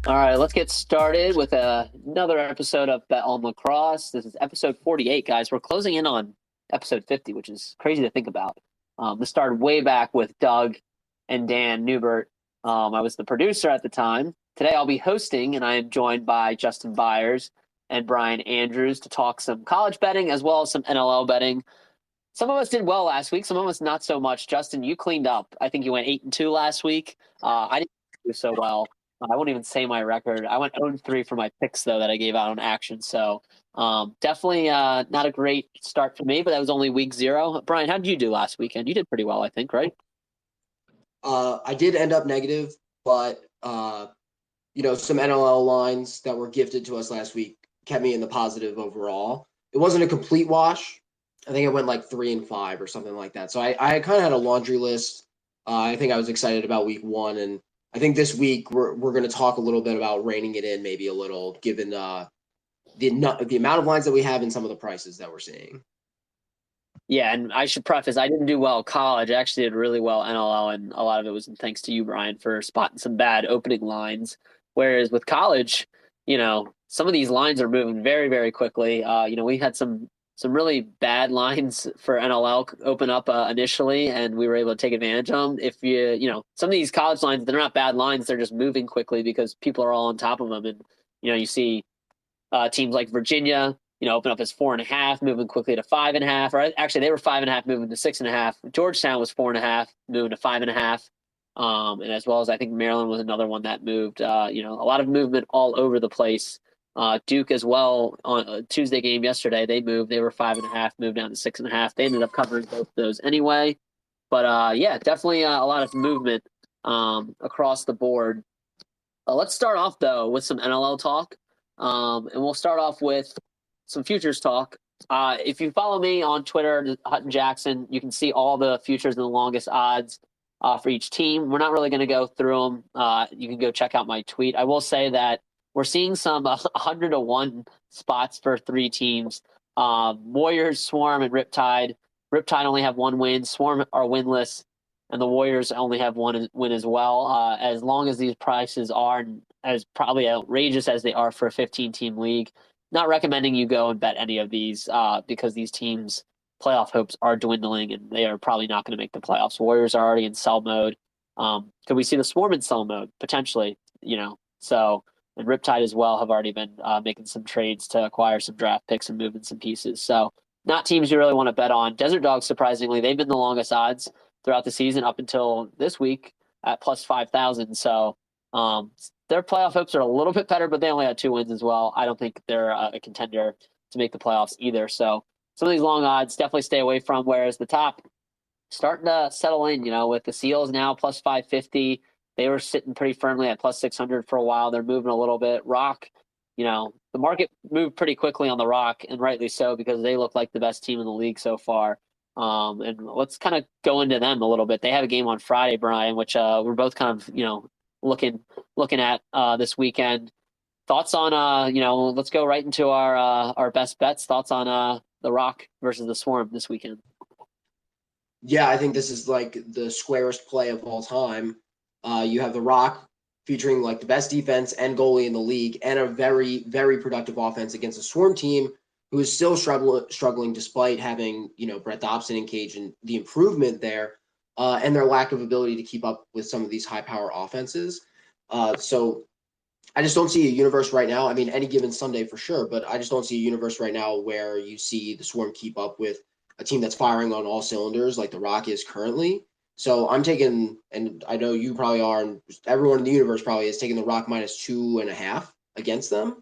All right, let's get started with another episode of Bet On Lacrosse. This is episode 48, guys. We're closing in on episode 50, which is crazy to think about. This started way back with Doug and Dan Newbert. I was the producer at the time. Today I'll be hosting, and I am joined by Justin Byers and Brian Andrews to talk some college betting as well as some NLL betting. Some of us did well last week, some of us not so much. Justin, you cleaned up. I think you went 8-2 last week. I didn't do so well. I won't even say my record. I went 0-3 for my picks, though, that I gave out on action. So definitely not a great start for me, but that was only week 0. Brian, how did you do last weekend? You did pretty well, I think, right? I did end up negative, but some NLL lines that were gifted to us last week kept me in the positive overall. It wasn't a complete wash. I think I went like 3-5 or something like that. So I kind of had a laundry list. I think I was excited about week 1, and I think this week we're going to talk a little bit about reining it in, maybe a little, given the amount of lines that we have and some of the prices that we're seeing. Yeah, and I should preface, I didn't do well college. I actually did really well NLL, and a lot of it was thanks to you, Brian, for spotting some bad opening lines. Whereas with college, some of these lines are moving very, very quickly. We had some really bad lines for NLL open up initially, and we were able to take advantage of them. If some of these college lines, they're not bad lines; they're just moving quickly because people are all on top of them. And you see teams like Virginia, open up as 4.5, moving quickly to 5.5. Or actually, they were 5.5, moving to 6.5. Georgetown was 4.5, moving to 5.5. And as well as I think Maryland was another one that moved. A lot of movement all over the place. Duke as well on a Tuesday game yesterday. They moved. They were 5.5, moved down to 6.5. They ended up covering both of those anyway. But definitely a lot of movement across the board. Let's start off though with some NLL talk, and we'll start off with some futures talk. If you follow me on Twitter, Hutton Jackson, you can see all the futures and the longest odds for each team. We're not really going to go through them. You can go check out my tweet. I will say that we're seeing some 100-1 spots for 3 teams. Warriors, Swarm, and Riptide. Riptide only have 1 win. Swarm are winless, and the Warriors only have 1 win as well. As long as these prices are as probably outrageous as they are for a 15-team league, not recommending you go and bet any of these because these teams' playoff hopes are dwindling, and they are probably not going to make the playoffs. Warriors are already in sell mode. Could we see the Swarm in sell mode? Potentially, So, and Riptide as well have already been making some trades to acquire some draft picks and moving some pieces. So, not teams you really want to bet on. Desert Dogs, surprisingly, they've been the longest odds throughout the season up until this week at plus 5,000. So, their playoff hopes are a little bit better, but they only had 2 wins as well. I don't think they're a contender to make the playoffs either. So some of these long odds definitely stay away from, whereas the top starting to settle in, with the Seals now plus 550. They were sitting pretty firmly at plus 600 for a while. They're moving a little bit. Rock, the market moved pretty quickly on the Rock, and rightly so, because they look like the best team in the league so far. And let's kind of go into them a little bit. They have a game on Friday, Brian, which we're both kind of, looking at this weekend. Thoughts on let's go right into our best bets. Thoughts on the Rock versus the Swarm this weekend? Yeah, I think this is like the squarest play of all time. You have the Rock featuring like the best defense and goalie in the league, and a very, very productive offense against a Swarm team who is still struggling despite having Brett Dobson in cage and the improvement there. And their lack of ability to keep up with some of these high-power offenses. So I just don't see a universe right now. I mean, any given Sunday for sure, but I just don't see a universe right now where you see the Swarm keep up with a team that's firing on all cylinders like the Rock is currently. So I'm taking, and I know you probably are, and everyone in the universe probably is taking the Rock minus 2.5 against them.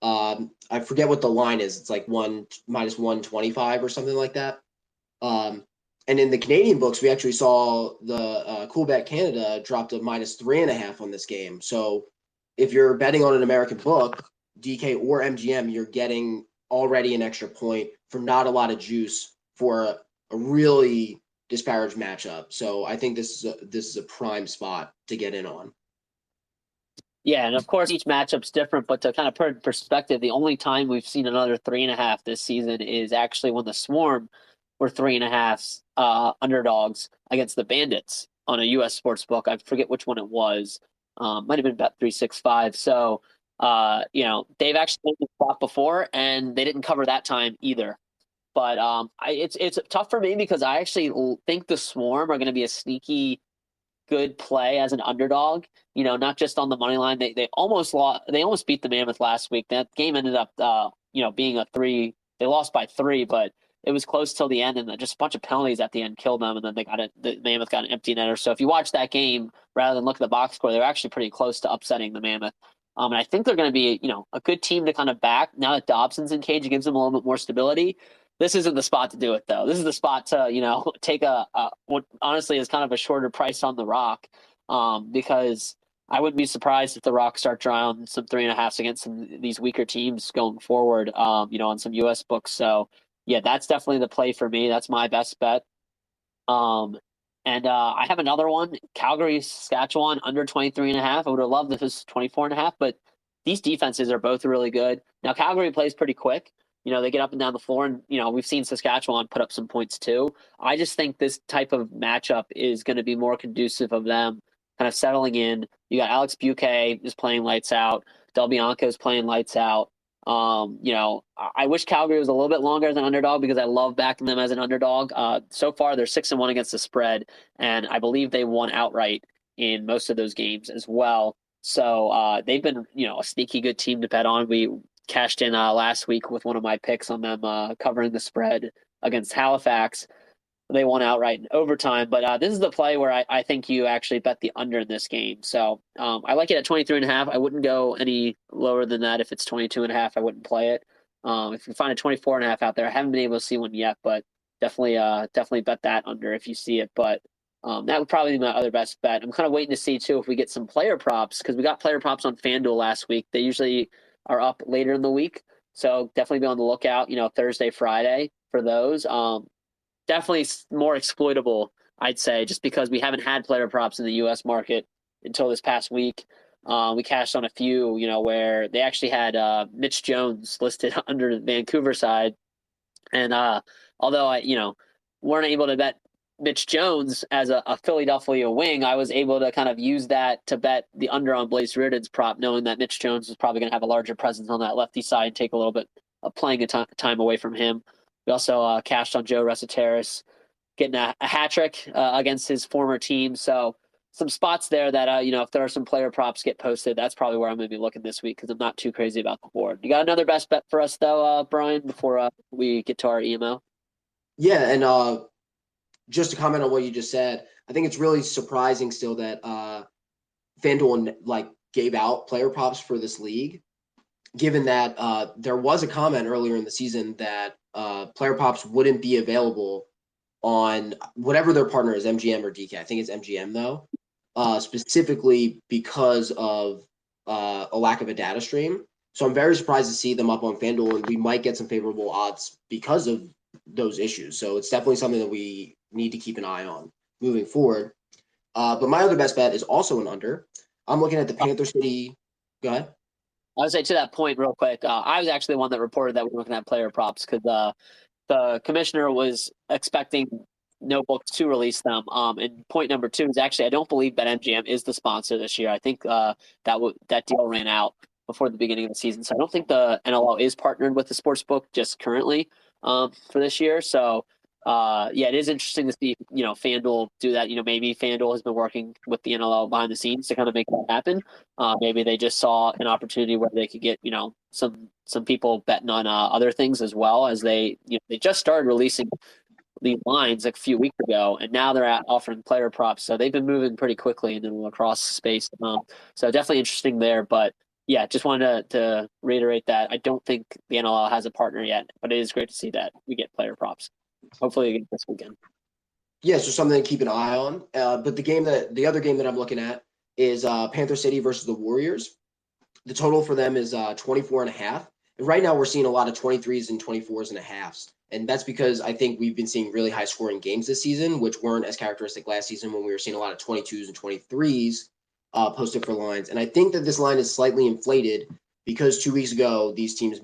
I forget what the line is. It's like minus 125 or something like that. And in the Canadian books, we actually saw the Coolbet Canada dropped a minus 3.5 on this game. So if you're betting on an American book, DK or MGM, you're getting already an extra point for not a lot of juice for a really disparaged matchup. So I think this is a prime spot to get in on. Yeah, and of course each matchup's different, but to kind of put it in perspective, the only time we've seen another 3.5 this season is actually when the Swarm were 3.5 underdogs against the Bandits on a U.S. sports book. I forget which one it was. Might have been bet 365. So, they've actually been in the spot before, and they didn't cover that time either. But it's tough for me because I actually think the Swarm are going to be a sneaky good play as an underdog. Not just on the money line. They almost lost. They almost beat the Mammoth last week. That game ended up, being a 3. They lost by 3, but it was close till the end, and just a bunch of penalties at the end killed them. And then the Mammoth got an empty netter. So if you watch that game rather than look at the box score, they're actually pretty close to upsetting the Mammoth. And I think they're going to be, a good team to kind of back now that Dobson's in cage. It gives them a little bit more stability. This isn't the spot to do it, though. This is the spot to, take what honestly is kind of a shorter price on the Rock, because I wouldn't be surprised if the Rock start drawing some 3.5s against these weaker teams going forward, on some U.S. books. So, yeah, that's definitely the play for me. That's my best bet. And I have another one, Calgary, Saskatchewan, under 23.5. I would have loved if it was 24.5, but these defenses are both really good. Now, Calgary plays pretty quick. They get up and down the floor, and, we've seen Saskatchewan put up some points too. I just think this type of matchup is going to be more conducive of them kind of settling in. You got Alex Buque is playing lights out. Del Bianco is playing lights out. I wish Calgary was a little bit longer as an underdog because I love backing them as an underdog. So far, they're 6-1 against the spread, and I believe they won outright in most of those games as well. So they've been, a sneaky good team to bet on. We cashed in last week with one of my picks on them covering the spread against Halifax. They won outright in overtime, but this is the play where I think you actually bet the under in this game. So I like it at 23.5. I wouldn't go any lower than that. If it's 22.5, I wouldn't play it. If you find a 24.5 out there, I haven't been able to see one yet, but definitely bet that under if you see it. But that would probably be my other best bet. I'm kind of waiting to see too if we get some player props, because we got player props on FanDuel last week. They usually are up later in the week, so definitely be on the lookout. Thursday, Friday for those. Definitely more exploitable, I'd say, just because we haven't had player props in the U.S. market until this past week. We cashed on a few, where they actually had Mitch Jones listed under the Vancouver side. And although I, weren't able to bet Mitch Jones as a Philadelphia wing, I was able to kind of use that to bet the under on Blaze Riordan's prop, knowing that Mitch Jones was probably going to have a larger presence on that lefty side and take a little bit of playing time away from him. We also cashed on Joe Resiteris, getting a hat trick against his former team. So some spots there that, if there are some player props get posted, that's probably where I'm going to be looking this week because I'm not too crazy about the board. You got another best bet for us, though, Brian, before we get to our email? Yeah, and just to comment on what you just said, I think it's really surprising still that FanDuel gave out player props for this league, given that there was a comment earlier in the season that player props wouldn't be available on whatever their partner is, MGM or DK. I think it's MGM though, specifically because of a lack of a data stream. So I'm very surprised to see them up on FanDuel, and we might get some favorable odds because of those issues. So it's definitely something that we need to keep an eye on moving forward. But my other best bet is also an under. I'm looking at the Panther City. Go ahead. I would say to that point real quick, I was actually the one that reported that we were looking at player props because the commissioner was expecting no books to release them. And point number 2 is actually I don't believe BetMGM is the sponsor this year. I think that deal ran out before the beginning of the season. So I don't think the NLL is partnered with the sportsbook just currently for this year. So it is interesting to see, FanDuel do that. Maybe FanDuel has been working with the NLL behind the scenes to kind of make that happen. Maybe they just saw an opportunity where they could get, some people betting on other things as well, as they just started releasing these lines a few weeks ago, and now they're offering player props. So they've been moving pretty quickly in the lacrosse space. So definitely interesting there. But yeah, just wanted to reiterate that I don't think the NLL has a partner yet, but it is great to see that we get player props. Hopefully this weekend. Yeah, so something to keep an eye on. But the other game that I'm looking at is Panther City versus the Warriors. The total for them is 24.5. And right now we're seeing a lot of 23s and 24s and a halves. And that's because I think we've been seeing really high scoring games this season, which weren't as characteristic last season when we were seeing a lot of 22s and 23s posted for lines. And I think that this line is slightly inflated because 2 weeks ago these teams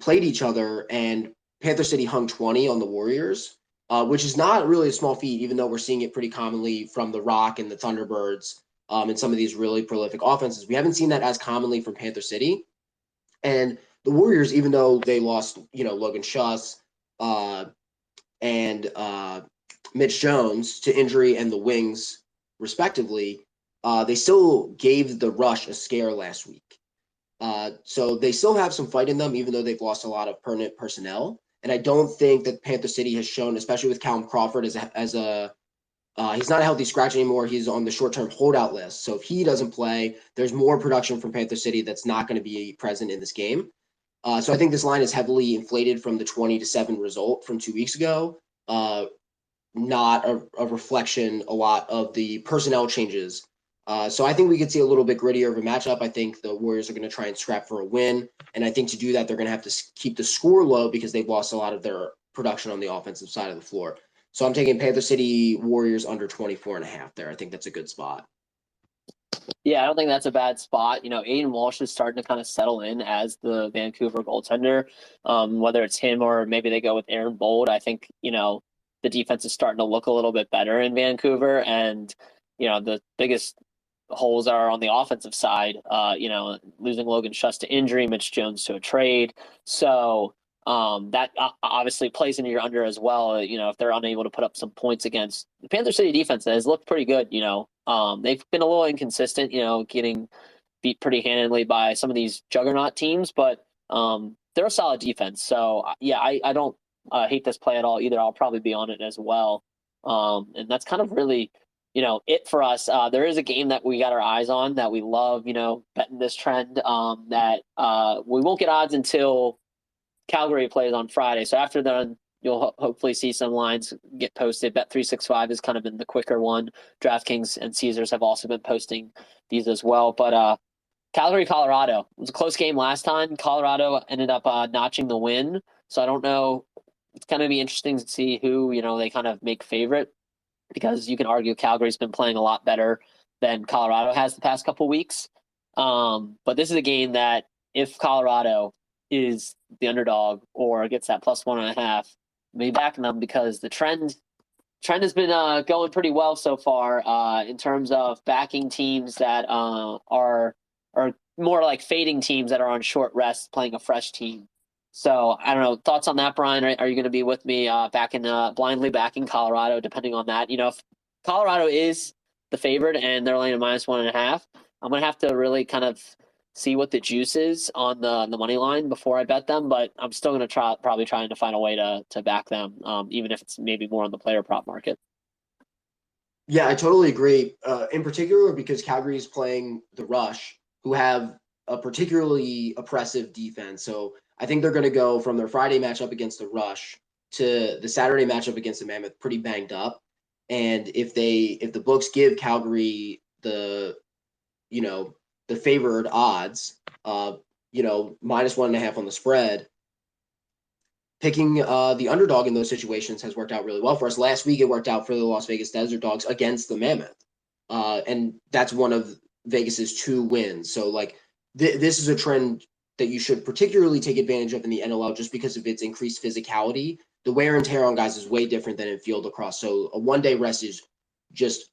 played each other and Panther City hung 20 on the Warriors, which is not really a small feat, even though we're seeing it pretty commonly from the Rock and the Thunderbirds in some of these really prolific offenses. We haven't seen that as commonly from Panther City. And the Warriors, even though they lost, Logan Schuss and Mitch Jones to injury and the wings, respectively, they still gave the Rush a scare last week. So they still have some fight in them, even though they've lost a lot of permanent personnel. And I don't think that Panther City has shown, especially with Callum Crawford, as a he's not a healthy scratch anymore. He's on the short-term holdout list. So if he doesn't play, there's more production from Panther City that's not going to be present in this game. So I think this line is heavily inflated from the 20-7 result from 2 weeks ago. Not a reflection a lot of the personnel changes. So I think we could see a little bit grittier of a matchup. I think the Warriors are going to try and scrap for a win. And I think to do that, they're going to have to keep the score low because they've lost a lot of their production on the offensive side of the floor. So I'm taking Panther City Warriors under 24.5 there. I think that's a good spot. Yeah, I don't think that's a bad spot. Aiden Walsh is starting to kind of settle in as the Vancouver goaltender. Whether it's him or maybe they go with Aaron Bold, I think, the defense is starting to look a little bit better in Vancouver. And, the biggest holes are on the offensive side, losing Logan Schuss to injury, Mitch Jones to a trade. So that obviously plays into your under as well. If they're unable to put up some points against the Panther City defense, that has looked pretty good. They've been a little inconsistent, getting beat pretty handedly by some of these juggernaut teams, but they're a solid defense. So yeah, I don't hate this play at all either. I'll probably be on it as well. And that's kind of really, it for us. There is a game that we got our eyes on that we love, betting this trend, that we won't get odds until Calgary plays on Friday. So after then, you'll hopefully see some lines get posted. Bet365 has kind of been the quicker one. DraftKings and Caesars have also been posting these as well. But Calgary, Colorado. It was a close game last time. Colorado ended up notching the win. So I don't know. It's going to be interesting to see who, they kind of make favorite, because you can argue Calgary's been playing a lot better than Colorado has the past couple weeks. But this is a game that if Colorado is the underdog or gets that plus 1.5, be backing them, because the trend has been going pretty well so far in terms of backing teams that are more like fading teams that are on short rest playing a fresh team. So I don't know, thoughts on that, Brian? Are you going to be with me blindly backing Colorado depending on that? If Colorado is the favorite and they're laying a minus 1.5, I'm going to have to really kind of see what the juice is on the money line before I bet them, but I'm still going to probably trying to find a way to back them, even if it's maybe more on the player prop market. Yeah, I totally agree. In particular, because Calgary is playing the Rush, who have a particularly oppressive defense. So I think they're going to go from their Friday matchup against the Rush to the Saturday matchup against the Mammoth pretty banged up. And if the books give Calgary the favored odds, minus 1.5 on the spread, picking the underdog in those situations has worked out really well for us. Last week, it worked out for the Las Vegas Desert Dogs against the Mammoth. And that's one of Vegas's 2 wins. So this is a trend that you should particularly take advantage of in the NLL just because of its increased physicality. The wear and tear on guys is way different than in field lacrosse. So a one-day rest is just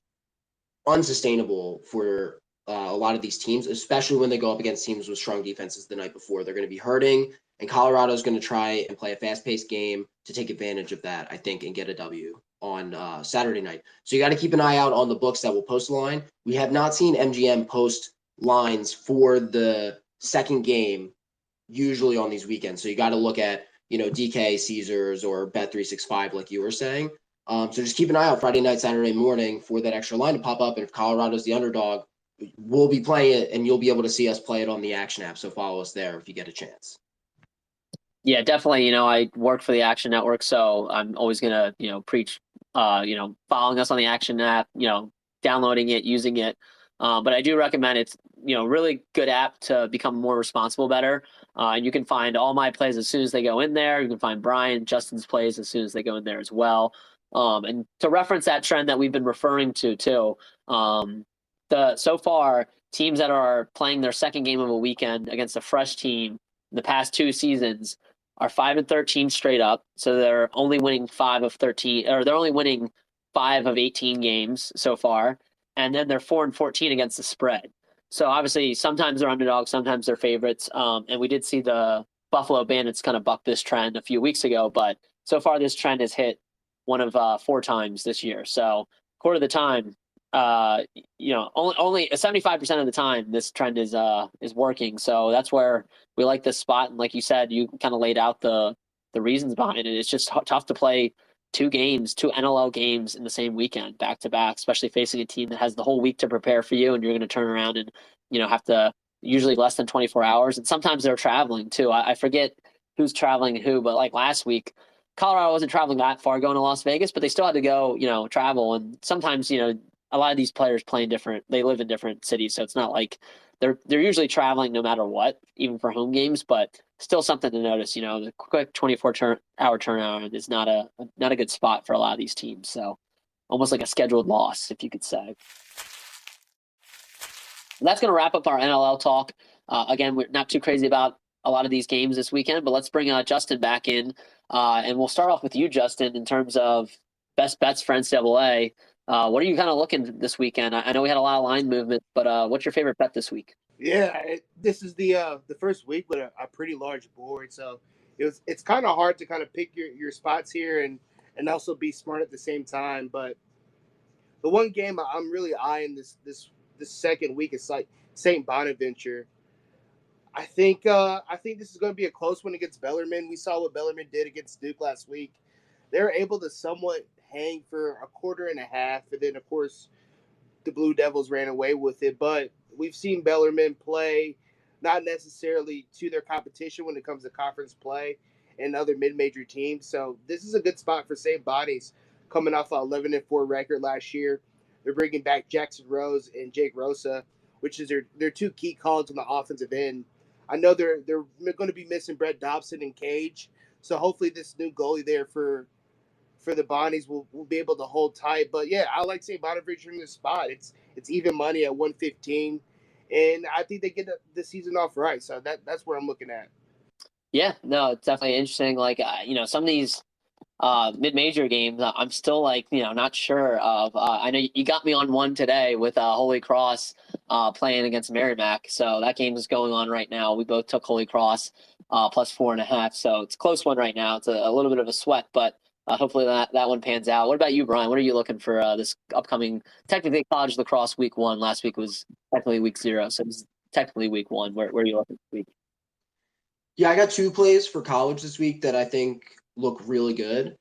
unsustainable for a lot of these teams, especially when they go up against teams with strong defenses the night before. They're going to be hurting, and Colorado is going to try and play a fast-paced game to take advantage of that, I think, and get a W on Saturday night. So you got to keep an eye out on the books that will post the line. We have not seen MGM post lines for the second game usually on these weekends. So you got to look at, DK, Caesars, or Bet365, like you were saying. So just keep an eye out Friday night, Saturday morning for that extra line to pop up. And if Colorado's the underdog, we'll be playing it, and you'll be able to see us play it on the Action app. So follow us there if you get a chance. Yeah, definitely. I work for the Action Network, so I'm always going to, preach, following us on the Action app, downloading it, using it. But I do recommend it's, really good app to become more responsible better. And you can find all my plays as soon as they go in there. You can find Brian, Justin's plays as soon as they go in there as well. And to reference that trend that we've been referring to too, so far teams that are playing their second game of a weekend against a fresh team in the past 2 seasons are 5-13 straight up. So they're only winning 5 of 13, or they're only winning 5 of 18 games so far. and then they're 4-14 against the spread. So obviously, sometimes they're underdogs, sometimes they're favorites. And we did see the Buffalo Bandits kind of buck this trend a few weeks ago, but so far this trend has hit one of 4 times this year. So quarter of the time, only 75% of the time this trend is working. So that's where we like this spot. And like you said, you kind of laid out the reasons behind it. It's just tough to play two NLL games in the same weekend, back to back, especially facing a team that has the whole week to prepare for you, and you're going to turn around and have to usually less than 24 hours, and sometimes they're traveling too. I forget who's traveling who, but like last week, Colorado wasn't traveling that far going to Las Vegas, but they still had to go, travel, and sometimes a lot of these players they live in different cities, so it's not like they're usually traveling no matter what, even for home games, but still something to notice. The quick 24-hour turnaround is not a good spot for a lot of these teams. So almost like a scheduled loss, if you could say. That's going to wrap up our NLL talk. Again, we're not too crazy about a lot of these games this weekend, but let's bring Justin back in, and we'll start off with you, Justin, in terms of best bets for NCAA. What are you kind of looking this weekend? I know we had a lot of line movement, but what's your favorite bet this week? Yeah, this is the first week with a pretty large board, so it's kind of hard to kind of pick your spots here and also be smart at the same time. But the one game I'm really eyeing this second week is like St. Bonaventure. I think this is going to be a close one against Bellarmine. We saw what Bellarmine did against Duke last week. They were able to somewhat hang for a quarter and a half, and then of course the Blue Devils ran away with it. But we've seen Bellarmine play not necessarily to their competition when it comes to conference play and other mid-major teams. So this is a good spot for St. Bonnie's, coming off an 11-4 record last year. They're bringing back Jackson Rose and Jake Rosa, which is their two key calls on the offensive end. I know they're going to be missing Brett Dobson and Cage, so hopefully this new goalie there for the Bonnies will be able to hold tight. But yeah, I like St. Bonaventure in this spot. It's even money at 115, and I think they get the season off right. So that's where I'm looking at. Yeah, no, it's definitely interesting. Like some of these mid-major games, I'm still like not sure of. I know you got me on one today with Holy Cross playing against Merrimack, so that game is going on right now. We both took Holy Cross plus 4.5, so it's a close one right now. It's a little bit of a sweat, but hopefully that one pans out. What about you, Brian? What are you looking for this upcoming, technically college lacrosse week 1? Last week was technically week 0, so it's technically week 1. Where are you looking this week? Yeah, I got 2 plays for college this week that I think look really good.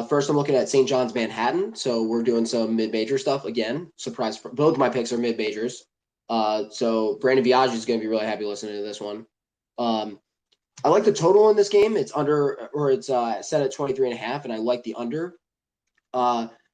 First, I'm looking at St. John's Manhattan. So we're doing some mid-major stuff again. Surprise! Both of my picks are mid-majors. So Brandon Biaggi is going to be really happy listening to this one. I like the total in this game. It's set at 23.5, and I like the under.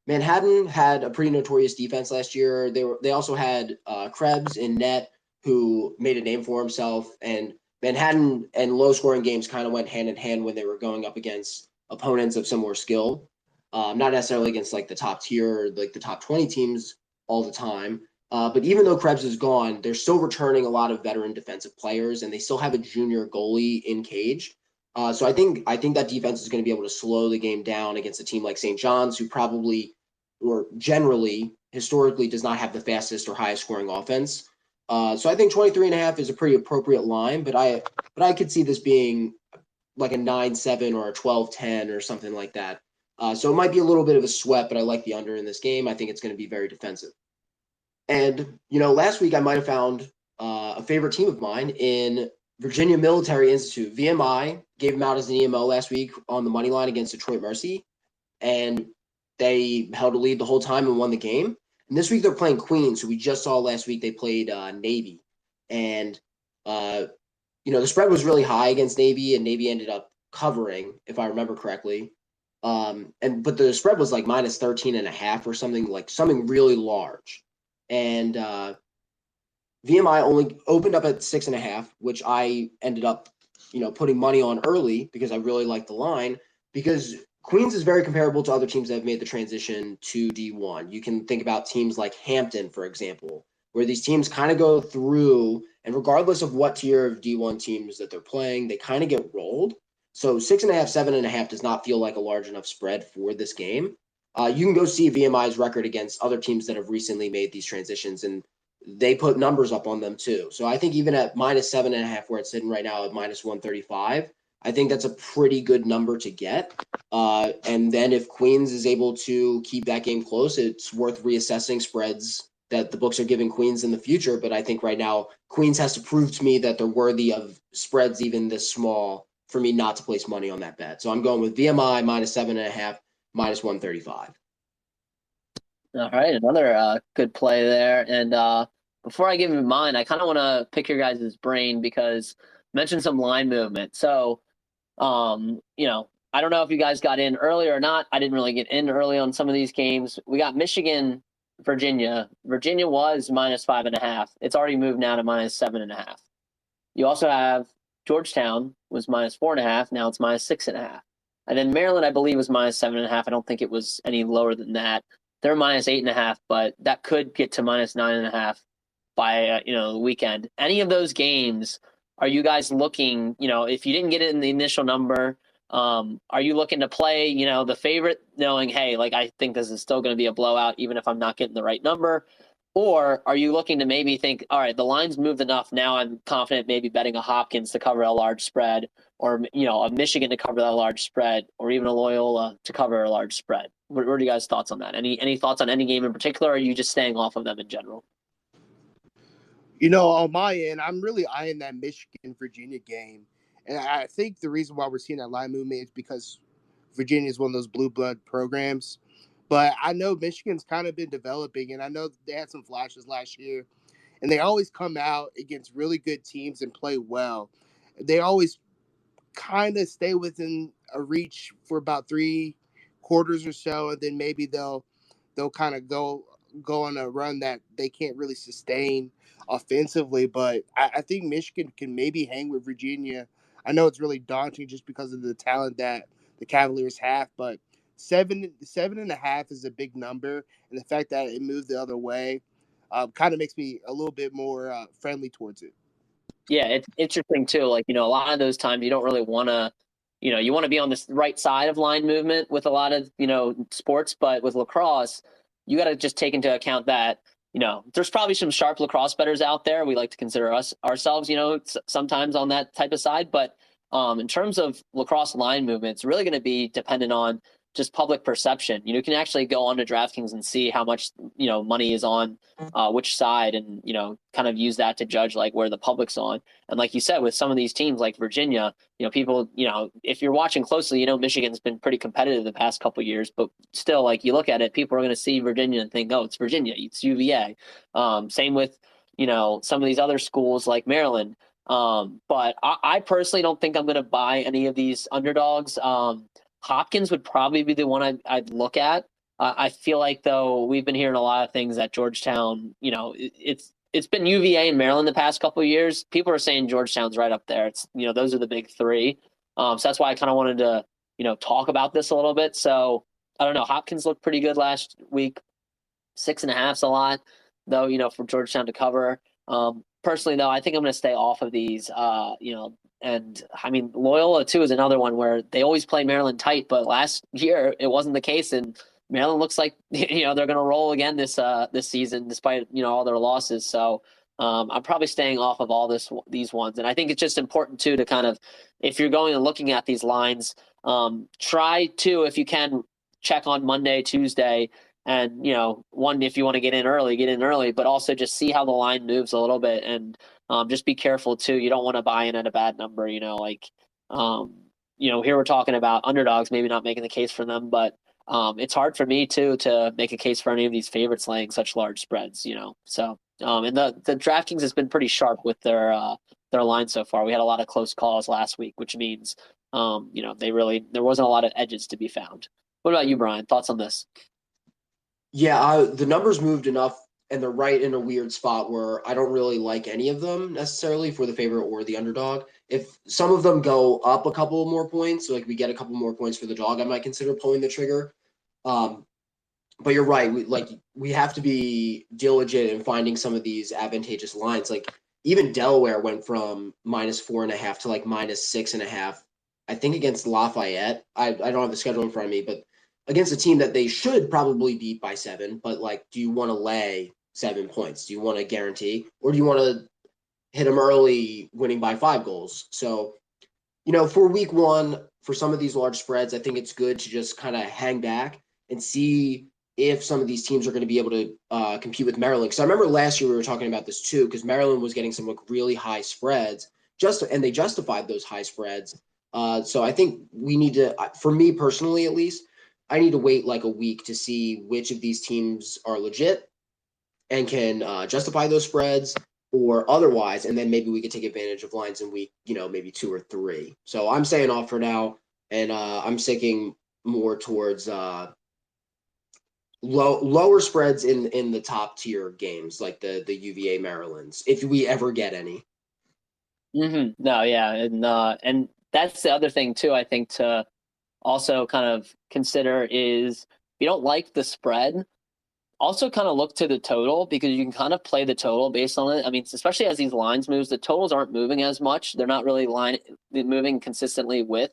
Manhattan had a pretty notorious defense last year. They also had Krebs in net, who made a name for himself, and Manhattan and low-scoring games kind of went hand in hand when they were going up against opponents of similar skill. Not necessarily against like the top tier or like the top 20 teams all the time. But even though Krebs is gone, they're still returning a lot of veteran defensive players, and they still have a junior goalie in Cage. So I think that defense is going to be able to slow the game down against a team like St. John's, who probably or generally historically does not have the fastest or highest scoring offense. So I think 23.5 is a pretty appropriate line, but I could see this being like a 9-7 or a 12-10 or something like that. So it might be a little bit of a sweat, but I like the under in this game. I think it's going to be very defensive. And, last week I might have found a favorite team of mine in Virginia Military Institute. VMI gave them out as an EMO last week on the money line against Detroit Mercy, and they held a lead the whole time and won the game. And this week they're playing Queens, who we just saw last week. They played Navy. And, the spread was really high against Navy, and Navy ended up covering, if I remember correctly. But the spread was like minus 13.5 or something really large. And VMI only opened up at 6.5, which I ended up, putting money on early because I really liked the line, because Queens is very comparable to other teams that have made the transition to D1. You can think about teams like Hampton, for example, where these teams kind of go through, and regardless of what tier of D1 teams that they're playing, they kind of get rolled. So 6.5, 7.5 does not feel like a large enough spread for this game. You can go see VMI's record against other teams that have recently made these transitions, and they put numbers up on them too. So I think even at -7.5, where it's sitting right now at -135, I think that's a pretty good number to get. And then if Queens is able to keep that game close, it's worth reassessing spreads that the books are giving Queens in the future. But I think right now Queens has to prove to me that they're worthy of spreads even this small for me not to place money on that bet. So I'm going with VMI -7.5, -135. All right, another good play there. And before I give you mine, I kind of want to pick your guys' brain because I mentioned some line movement. So, I don't know if you guys got in early or not. I didn't really get in early on some of these games. We got Michigan, Virginia. Virginia was -5.5. It's already moved now to -7.5. You also have Georgetown was -4.5. Now it's -6.5. And then Maryland, I believe, was -7.5. I don't think it was any lower than that. They're -8.5, but that could get to -9.5 by the weekend. Any of those games, are you guys looking? If you didn't get it in the initial number, are you looking to play? The favorite, knowing, hey, like I think this is still going to be a blowout, even if I'm not getting the right number. Or are you looking to maybe think, all right, the line's moved enough. Now I'm confident maybe betting a Hopkins to cover a large spread, or a Michigan to cover that large spread, or even a Loyola to cover a large spread. What are you guys' thoughts on that? Any thoughts on any game in particular, or are you just staying off of them in general? On my end, I'm really eyeing that Michigan-Virginia game. And I think the reason why we're seeing that line movement is because Virginia is one of those blue blood programs. But I know Michigan's kind of been developing, and I know they had some flashes last year. And they always come out against really good teams and play well. They always kind of stay within a reach for about 3 quarters or so, and then maybe they'll kind of go on a run that they can't really sustain offensively. But I think Michigan can maybe hang with Virginia. I know it's really daunting just because of the talent that the Cavaliers have, but 7.5 is a big number, and the fact that it moved the other way kind of makes me a little bit more friendly towards it. Yeah, it's interesting too. Like, a lot of those times you don't really want to, you want to be on the right side of line movement with a lot of, sports, but with lacrosse, you got to just take into account that, there's probably some sharp lacrosse bettors out there. We like to consider ourselves, sometimes on that type of side. But in terms of lacrosse line movement, it's really going to be dependent on just public perception. You can actually go on to DraftKings and see how much, money is on which side, and, kind of use that to judge like where the public's on. And like you said, with some of these teams like Virginia, people, if you're watching closely, Michigan's been pretty competitive the past couple of years, but still, like, you look at it, people are going to see Virginia and think, oh, it's Virginia, it's UVA. Same with, some of these other schools like Maryland. But I personally don't think I'm going to buy any of these underdogs. Hopkins would probably be the one I'd look at. I feel like, though, we've been hearing a lot of things at Georgetown. It's been UVA and Maryland the past couple of years. People are saying Georgetown's right up there. It's those are the big three. So that's why I kind of wanted to talk about this a little bit. So I don't know. Hopkins looked pretty good last week. 6.5's a lot, though. For Georgetown to cover. Personally, though, I think I'm going to stay off of these. And I mean, Loyola too is another one where they always play Maryland tight, but last year it wasn't the case, and Maryland looks like they're going to roll again this season despite all their losses. So I'm probably staying off of all these ones, and I think it's just important too to kind of, if you're going and looking at these lines, try to, if you can, check on Monday, Tuesday. And, one, if you want to get in early, but also just see how the line moves a little bit, and just be careful too. You don't want to buy in at a bad number, here we're talking about underdogs, maybe not making the case for them, but it's hard for me too to make a case for any of these favorites laying such large spreads, So, and the DraftKings has been pretty sharp with their line so far. We had a lot of close calls last week, which means, there wasn't a lot of edges to be found. What about you, Brian? Thoughts on this? Yeah, the numbers moved enough, and they're right in a weird spot where I don't really like any of them necessarily for the favorite or the underdog. If some of them go up a couple more points, so like we get a couple more points for the dog, I might consider pulling the trigger. But you're right. We have to be diligent in finding some of these advantageous lines. Like even Delaware went from -4.5 to like -6.5. I think against Lafayette. I don't have the schedule in front of me, but against a team that they should probably beat by 7, but like, do you want to lay 7 points? Do you want to guarantee, or do you want to hit them early, winning by 5 goals? So, for week 1, for some of these large spreads, I think it's good to just kind of hang back and see if some of these teams are going to be able to compete with Maryland. Because I remember last year we were talking about this too, because Maryland was getting some really high spreads, and they justified those high spreads. So I think we need to, for me personally at least, I need to wait like a week to see which of these teams are legit and can justify those spreads or otherwise, and then maybe we could take advantage of lines in week, maybe 2 or 3. So I'm staying off for now, and I'm sticking more towards lower spreads in the top tier games, like the UVA Marylands, if we ever get any. Mm-hmm. No, yeah, and that's the other thing too. I think to also kind of consider is if you don't like the spread, also kind of look to the total, because you can kind of play the total based on it. I mean, especially as these lines moves, the totals aren't moving as much. They're not really moving consistently with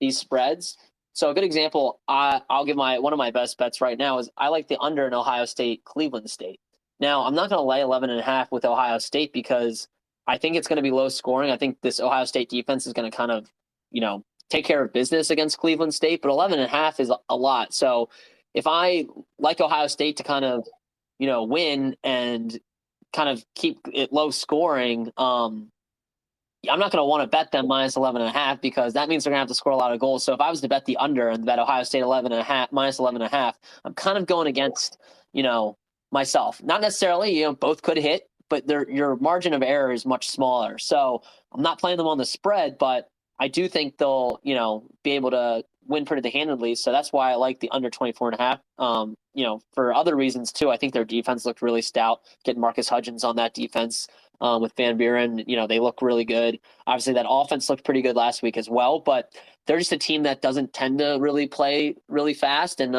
these spreads. So a good example, I'll give one of my best bets right now is I like the under in Ohio State, Cleveland State. Now, I'm not going to lay 11.5 with Ohio State because I think it's going to be low scoring. I think this Ohio State defense is going to kind of, take care of business against Cleveland State, but 11.5 is a lot. So if I like Ohio State to kind of, win and kind of keep it low scoring, I'm not going to want to bet them minus 11.5 because that means they're going to have to score a lot of goals. So if I was to bet the under and bet Ohio State 11.5 minus 11.5, I'm kind of going against, myself. Not necessarily, both could hit, but your margin of error is much smaller. So I'm not playing them on the spread, but I do think they'll, be able to win pretty handedly. So that's why I like the under 24.5. For other reasons too, I think their defense looked really stout. Getting Marcus Hudgens on that defense with Van Buren, they look really good. Obviously that offense looked pretty good last week as well, but they're just a team that doesn't tend to really play really fast. And,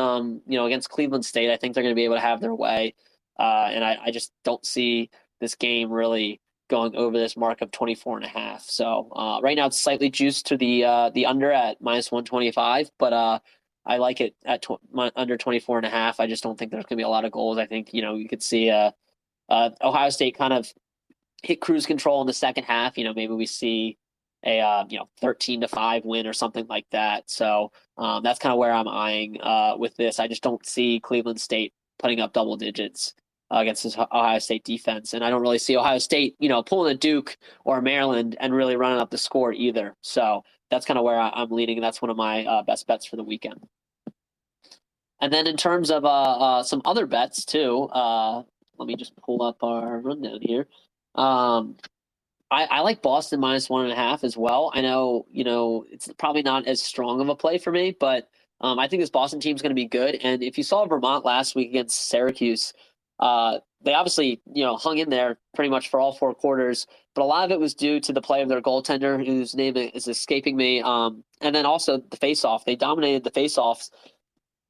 against Cleveland State, I think they're going to be able to have their way. And I just don't see this game really going over this mark of 24.5. So right now it's slightly juiced to the under at minus 125, but I like it at under 24.5. I just don't think there's going to be a lot of goals. I think, you could see Ohio State kind of hit cruise control in the second half. Maybe we see a 13-5 win or something like that. So that's kind of where I'm eyeing with this. I just don't see Cleveland State putting up double digits against this Ohio State defense. And I don't really see Ohio State, pulling a Duke or Maryland and really running up the score either. So that's kind of where I'm leaning. And that's one of my best bets for the weekend. And then in terms of some other bets too, let me just pull up our rundown here. I like Boston minus 1.5 as well. I know, it's probably not as strong of a play for me, but I think this Boston team is going to be good. And if you saw Vermont last week against Syracuse, they obviously, hung in there pretty much for all 4 quarters, but a lot of it was due to the play of their goaltender, whose name is escaping me. And then also the faceoff. They dominated the faceoffs,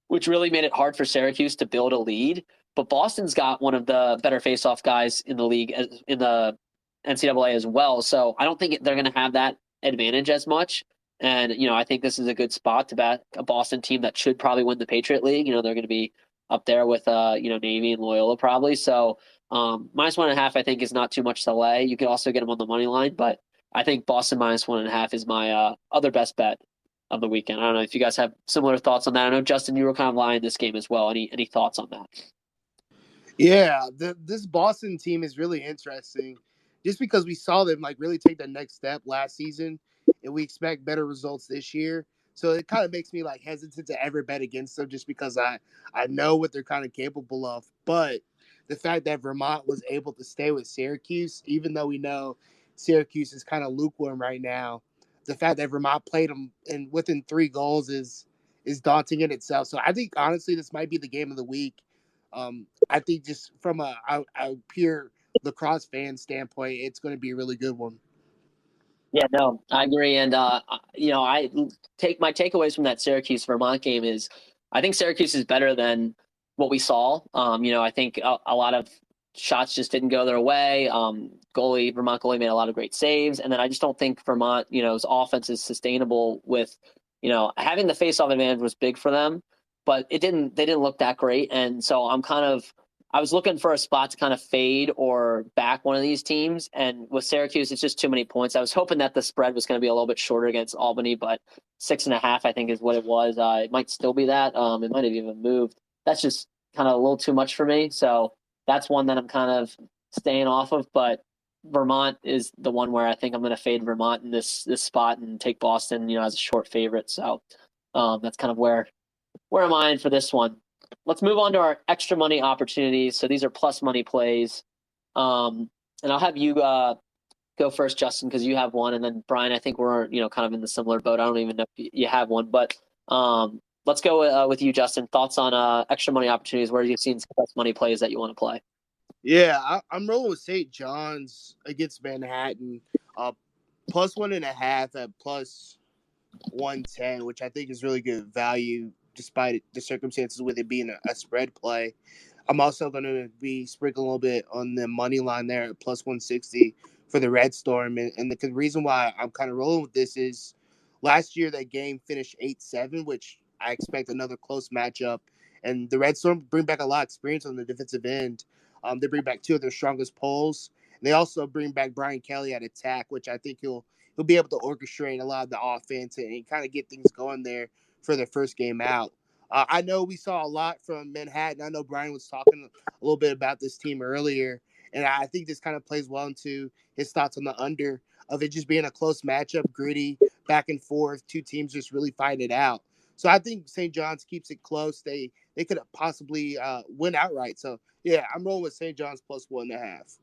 which really made it hard for Syracuse to build a lead. But Boston's got one of the better faceoff guys in the league, in the NCAA as well. So I don't think they're going to have that advantage as much. And, I think this is a good spot to bet a Boston team that should probably win the Patriot League. They're going to be up there with, Navy and Loyola probably. So minus 1.5, I think, is not too much to lay. You could also get them on the money line, but I think Boston minus 1.5 is my other best bet of the weekend. I don't know if you guys have similar thoughts on that. I know, Justin, you were kind of lying this game as well. Any thoughts on that? Yeah, this Boston team is really interesting just because we saw them really take the next step last season, and we expect better results this year. So it kind of makes me hesitant to ever bet against them just because I know what they're kind of capable of. But the fact that Vermont was able to stay with Syracuse, even though we know Syracuse is kind of lukewarm right now, the fact that Vermont played them and within 3 goals is daunting in itself. So I think honestly this might be the game of the week. I think just from a pure lacrosse fan standpoint, it's going to be a really good one. Yeah, no, I agree. And, I take my takeaways from that Syracuse Vermont game is I think Syracuse is better than what we saw. I think a lot of shots just didn't go their way. Vermont goalie made a lot of great saves. And then I just don't think Vermont's offense is sustainable with, having the faceoff advantage was big for them. but they didn't look that great. And so I was looking for a spot to kind of fade or back one of these teams. And with Syracuse, it's just too many points. I was hoping that the spread was going to be a little bit shorter against Albany, but 6.5, I think, is what it was. It might still be that. It might have even moved. That's just kind of a little too much for me. So that's one that I'm kind of staying off of. But Vermont is the one where I think I'm going to fade Vermont in this spot and take Boston, as a short favorite. So that's kind of where am I in for this one. Let's move on to our extra money opportunities. So these are plus money plays. And I'll have you go first, Justin, because you have one. And then Brian, I think we're, kind of in the similar boat. I don't even know if you have one. But let's go with you, Justin. Thoughts on extra money opportunities. Where have you seen some plus money plays that you want to play? Yeah, I'm rolling with St. John's against Manhattan. Plus 1.5 at plus 110, which I think is really good value despite the circumstances with it being a spread play. I'm also going to be sprinkling a little bit on the money line there at plus 160 for the Red Storm. And the reason why I'm kind of rolling with this is last year that game finished 8-7, which I expect another close matchup. And the Red Storm bring back a lot of experience on the defensive end. They bring back two of their strongest poles. And they also bring back Brian Kelly at attack, which I think he'll be able to orchestrate a lot of the offense and kind of get things going there for their first game out. I know we saw a lot from Manhattan. I know Brian was talking a little bit about this team earlier, and I think this kind of plays well into his thoughts on the under of it just being a close matchup, gritty, back and forth, two teams just really fighting it out. So I think St. John's keeps it close. They could possibly win outright. So, yeah, I'm rolling with St. John's plus 1.5.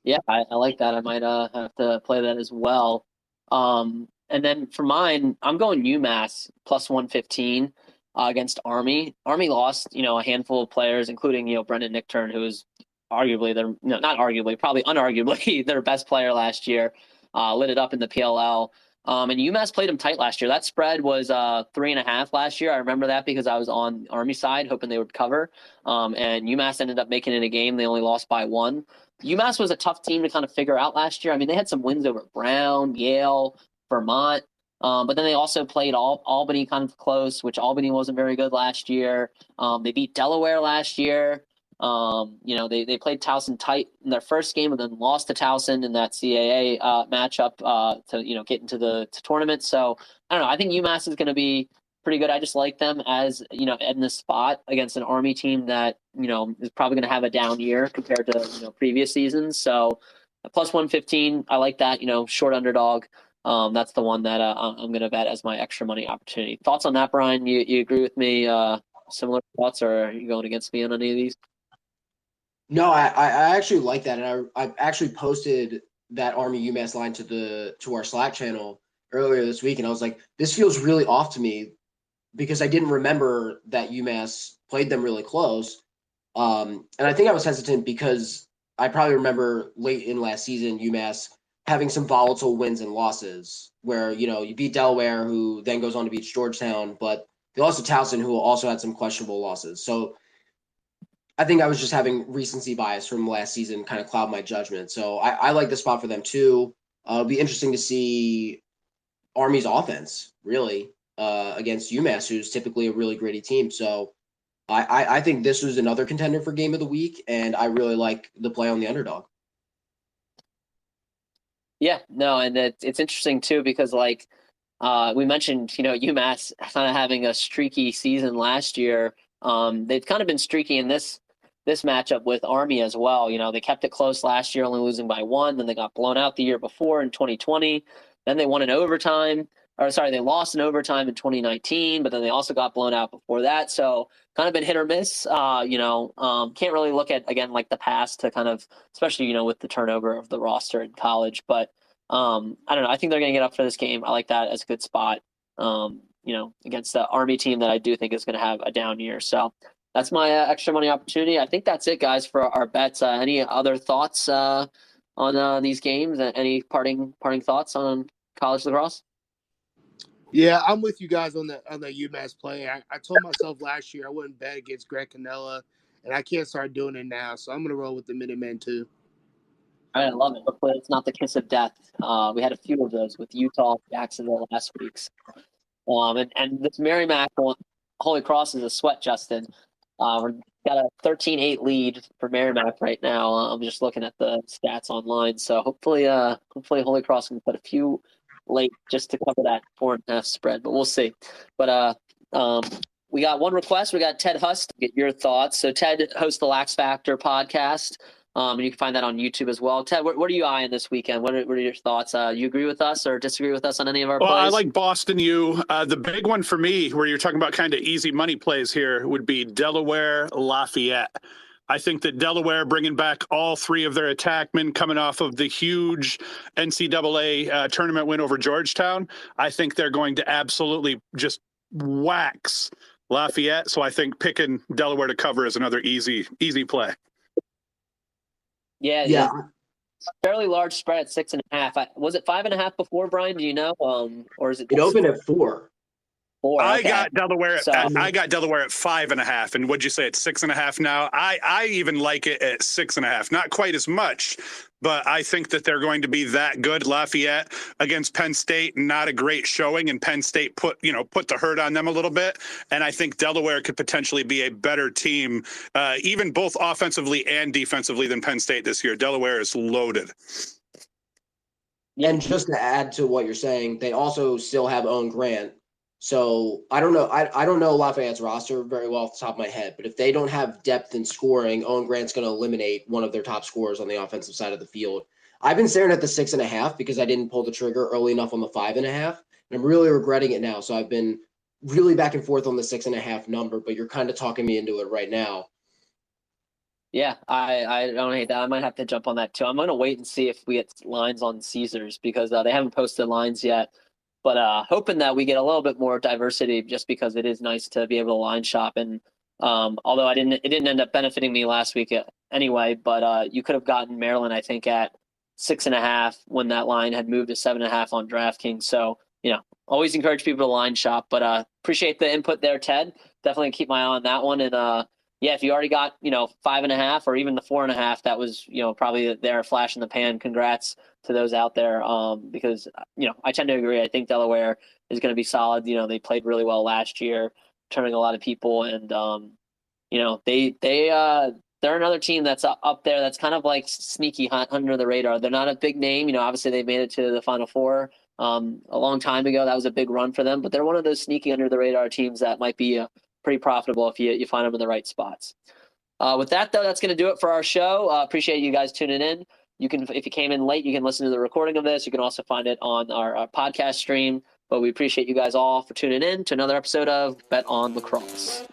Yeah, I like that. I might have to play that as well. And then for mine, I'm going UMass plus 115 against Army. Army lost, a handful of players, including, Brendan Nichtern, who was arguably not arguably, probably unarguably their best player last year, lit it up in the PLL. And UMass played them tight last year. That spread was 3.5 last year. I remember that because I was on Army side hoping they would cover. And UMass ended up making it a game. They only lost by 1. UMass was a tough team to kind of figure out last year. I mean, they had some wins over Brown, Yale, Vermont. But then they also played Albany kind of close, which Albany wasn't very good last year. They beat Delaware last year. They played Towson tight in their first game and then lost to Towson in that CAA matchup to get into the tournament. So I don't know. I think UMass is going to be pretty good. I just like them as in this spot against an Army team that is probably going to have a down year compared to previous seasons. So plus 115, I like that. Short underdog. That's the one that I'm going to bet as my extra money opportunity. Thoughts on that, Brian? You agree with me? Similar thoughts, or are you going against me on any of these? No, I actually like that, and I actually posted that Army UMass line to our Slack channel earlier this week, and I was like, this feels really off to me because I didn't remember that UMass played them really close, and I think I was hesitant because I probably remember late in last season UMass having some volatile wins and losses where you beat Delaware, who then goes on to beat Georgetown, but they lost to Towson, who also had some questionable losses. So I think I was just having recency bias from last season kind of cloud my judgment. So I like the spot for them too. It'll be interesting to see Army's offense really against UMass, who's typically a really gritty team. So I think this was another contender for game of the week, and I really like the play on the underdog. Yeah, no, and it's interesting too because we mentioned, UMass kind of having a streaky season last year. They've kind of been streaky in this matchup with Army as well. They kept it close last year, only losing by 1. Then they got blown out the year before in 2020. Then they won in overtime. They lost in overtime in 2019, but then they also got blown out before that. So kind of been hit or miss. Can't really look at, again, like the past to kind of, especially, with the turnover of the roster in college. But I don't know. I think they're going to get up for this game. I like that as a good spot, against the Army team that I do think is going to have a down year. So that's my extra money opportunity. I think that's it, guys, for our bets. Any other thoughts on these games? Any parting thoughts on college lacrosse? Yeah, I'm with you guys on the UMass play. I told myself last year I wouldn't bet against Greg Canella, and I can't start doing it now. So I'm going to roll with the Minutemen too. I love it. Hopefully it's not the kiss of death. We had a few of those with Utah, Jacksonville last week. And this Merrimack one, Holy Cross is a sweat, Justin. We're got a 13-8 lead for Merrimack right now. I'm just looking at the stats online. So hopefully Holy Cross can put a few late just to cover that 4.5 spread, but we'll see. But we got one request. We got Ted Huss to get your thoughts. So Ted hosts the Lax Factor podcast. And you can find that on YouTube as well. Ted, what are you eyeing this weekend? What are your thoughts? You agree with us or disagree with us on any of our plays? I like Boston U. The big one for me, where you're talking about kind of easy money plays here, would be Delaware Lafayette. I think that Delaware bringing back all three of their attackmen coming off of the huge NCAA tournament win over Georgetown. I think they're going to absolutely just wax Lafayette. So I think picking Delaware to cover is another easy play. Yeah. Fairly large spread at 6.5. Was it 5.5 before, Brian? Do you know? Or is it? It opened at 4. 4. Okay. I got Delaware at 5.5, and what'd you say? It's 6.5 now. I even like it at 6.5. Not quite as much, but I think that they're going to be that good. Lafayette against Penn State, not a great showing, and Penn State put the hurt on them a little bit. And I think Delaware could potentially be a better team, even both offensively and defensively, than Penn State this year. Delaware is loaded. And just to add to what you're saying, they also still have Owen Grant. So I don't know. I don't know Lafayette's roster very well off the top of my head, but if they don't have depth in scoring, Owen Grant's going to eliminate one of their top scorers on the offensive side of the field. I've been staring at the 6.5 because I didn't pull the trigger early enough on the 5.5, and I'm really regretting it now. So I've been really back and forth on the 6.5 number, but you're kind of talking me into it right now. Yeah, I don't hate that. I might have to jump on that too. I'm going to wait and see if we get lines on Caesars because they haven't posted lines yet. But hoping that we get a little bit more diversity just because it is nice to be able to line shop. And although it didn't end up benefiting me last week anyway, but you could have gotten Maryland, I think, at 6.5 when that line had moved to 7.5 on DraftKings. So, always encourage people to line shop. But appreciate the input there, Ted. Definitely keep my eye on that one. And if you already got 5.5 or even the 4.5, that was probably their flash in the pan. Congrats to those out there, because I tend to agree. I think Delaware is going to be solid. They played really well last year, turning a lot of people, and they're another team that's up there. That's kind of like sneaky under the radar. They're not a big name. Obviously they made it to the Final Four a long time ago. That was a big run for them, but they're one of those sneaky under the radar teams that might be pretty profitable if you find them in the right spots. With that, though, that's going to do it for our show. Appreciate you guys tuning in. You can, if you came in late, you can listen to the recording of this. You can also find it on our podcast stream. But we appreciate you guys all for tuning in to another episode of Bet On Lacrosse.